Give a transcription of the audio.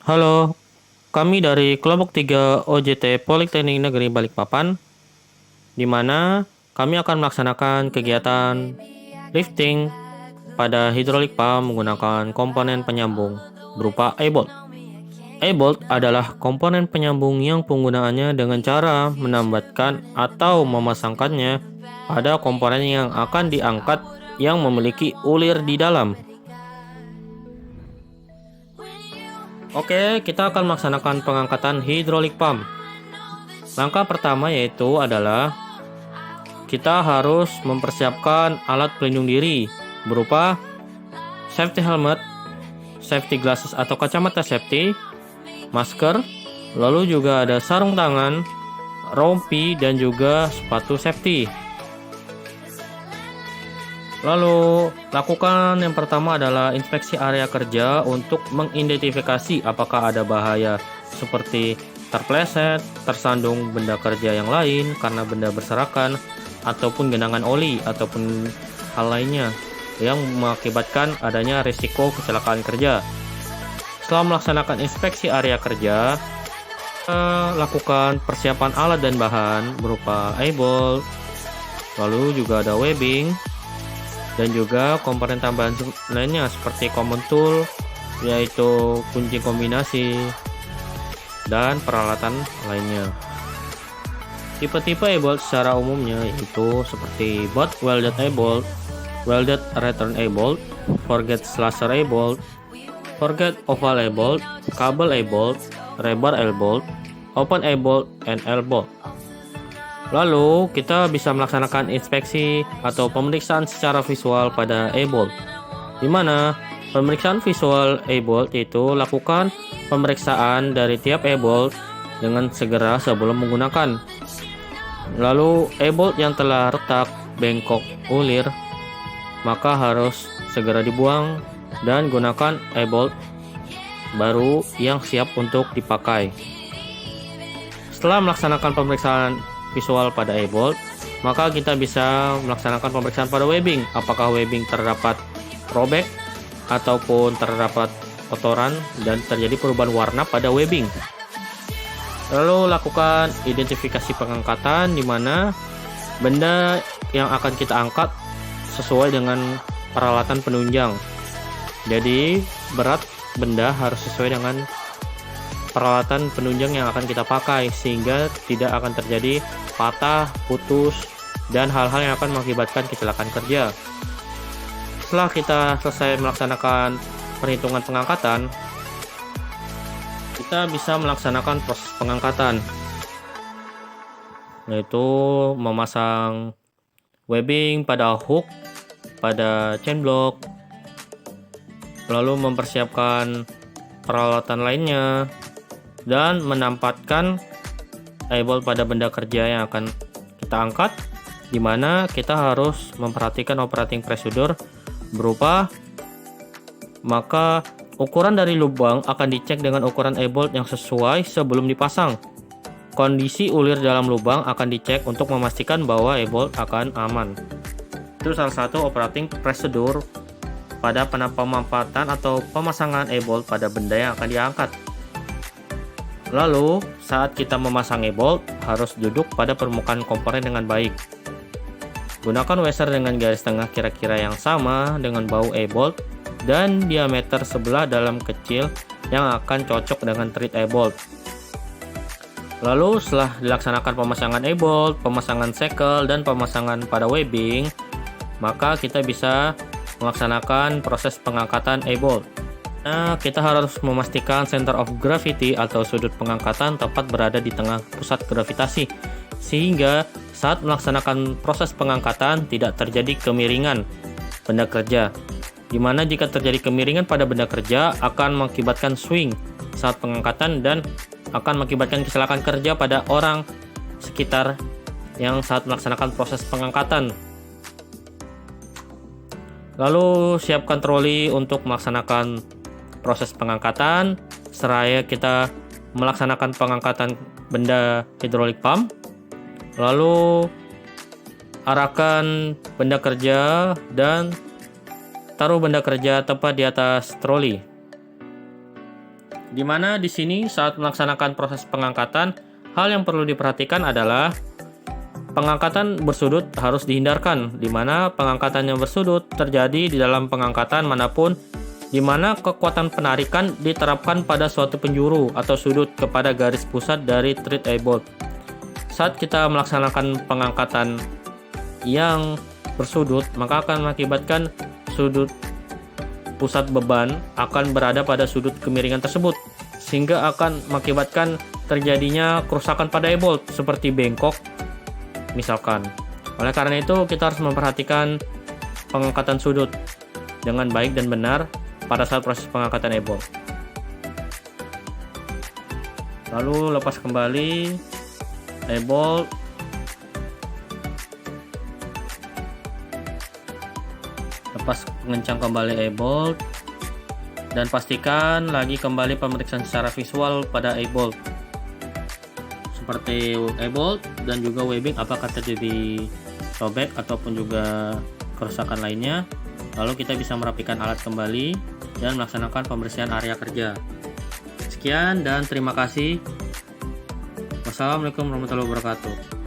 Halo, kami dari kelompok 3 OJT Politeknik Negeri Balikpapan, di mana kami akan melaksanakan kegiatan lifting pada hidrolik pump menggunakan komponen penyambung berupa E-bolt. E-bolt adalah komponen penyambung yang penggunaannya dengan cara menambatkan atau memasangkannya pada komponen yang akan diangkat yang memiliki ulir di dalam. Oke, kita akan melaksanakan pengangkatan hidrolik pump. Langkah pertama yaitu adalah kita harus mempersiapkan alat pelindung diri berupa safety helmet, safety glasses atau kacamata safety, masker, lalu juga ada sarung tangan, rompi, dan juga sepatu safety. Lalu, lakukan yang pertama adalah inspeksi area kerja untuk mengidentifikasi apakah ada bahaya seperti terpleset, tersandung benda kerja yang lain karena benda berserakan, ataupun genangan oli, ataupun hal lainnya yang mengakibatkan adanya risiko kecelakaan kerja. Setelah melaksanakan inspeksi area kerja, lakukan persiapan alat dan bahan berupa E-bolt, lalu juga ada webbing, dan juga komponen tambahan lainnya seperti common tool, yaitu kunci kombinasi, dan peralatan lainnya. Tipe-tipe E-bolt secara umumnya yaitu seperti butt welded E-bolt, welded return E-bolt, forget slasher E-bolt, forget oval E-bolt, kabel E-bolt, rebar E-bolt, open E-bolt, and L-bolt. Lalu, kita bisa melaksanakan inspeksi atau pemeriksaan secara visual pada E-bolt, di mana pemeriksaan visual E-bolt itu lakukan pemeriksaan dari tiap E-bolt dengan segera sebelum menggunakan. Lalu, E-bolt yang telah retak, bengkok, ulir, maka harus segera dibuang dan gunakan E-bolt baru yang siap untuk dipakai. Setelah melaksanakan pemeriksaan visual pada E-bolt, maka kita bisa melaksanakan pemeriksaan pada webbing. Apakah webbing terdapat robek ataupun terdapat kotoran dan terjadi perubahan warna pada webbing. Lalu lakukan identifikasi pengangkatan di mana benda yang akan kita angkat sesuai dengan peralatan penunjang. Jadi berat benda harus sesuai dengan peralatan penunjang yang akan kita pakai sehingga tidak akan terjadi patah, putus, dan hal-hal yang akan mengakibatkan kecelakaan kerja. Setelah kita selesai melaksanakan perhitungan pengangkatan, kita bisa melaksanakan proses pengangkatan, yaitu memasang webbing pada hook, pada chain block, lalu mempersiapkan peralatan lainnya, dan menempatkan E-bolt pada benda kerja yang akan kita angkat, di mana kita harus memperhatikan operating procedure berupa maka ukuran dari lubang akan dicek dengan ukuran E-bolt yang sesuai sebelum dipasang. Kondisi ulir dalam lubang akan dicek untuk memastikan bahwa E-bolt akan aman. Itu salah satu operating procedure pada pemanfaatan atau pemasangan E-bolt pada benda yang akan diangkat. Lalu, saat kita memasang E-bolt, harus duduk pada permukaan komponen dengan baik. Gunakan washer dengan garis tengah kira-kira yang sama dengan bahu E-bolt dan diameter sebelah dalam kecil yang akan cocok dengan tread E-bolt. Lalu, setelah dilaksanakan pemasangan E-bolt, pemasangan shackle, dan pemasangan pada webbing, maka kita bisa melaksanakan proses pengangkatan E-bolt. Nah, kita harus memastikan center of gravity atau sudut pengangkatan tepat berada di tengah pusat gravitasi, sehingga saat melaksanakan proses pengangkatan tidak terjadi kemiringan benda kerja. Dimana jika terjadi kemiringan pada benda kerja akan mengakibatkan swing saat pengangkatan dan akan mengakibatkan kecelakaan kerja pada orang sekitar yang saat melaksanakan proses pengangkatan. Lalu siapkan troli untuk melaksanakan proses pengangkatan, seraya kita melaksanakan pengangkatan benda hidrolik pump. Lalu arahkan benda kerja dan taruh benda kerja tepat di atas troli. Di mana di sini saat melaksanakan proses pengangkatan, hal yang perlu diperhatikan adalah pengangkatan bersudut harus dihindarkan, di mana pengangkatan yang bersudut terjadi di dalam pengangkatan manapun di mana kekuatan penarikan diterapkan pada suatu penjuru atau sudut kepada garis pusat dari thread eye bolt. Saat kita melaksanakan pengangkatan yang bersudut, maka akan mengakibatkan sudut pusat beban akan berada pada sudut kemiringan tersebut, sehingga akan mengakibatkan terjadinya kerusakan pada eye bolt seperti bengkok misalkan. Oleh karena itu, kita harus memperhatikan pengangkatan sudut dengan baik dan benar pada saat proses pengangkatan eye bolt. Lalu lepas kembali eye bolt. Lepas pengencang kembali eye bolt dan pastikan lagi kembali pemeriksaan secara visual pada eye bolt seperti eye bolt dan juga webbing apakah terjadi sobek ataupun juga kerusakan lainnya. Lalu kita bisa merapikan alat kembali dan melaksanakan pembersihan area kerja. Sekian dan terima kasih. Wassalamualaikum warahmatullahi wabarakatuh.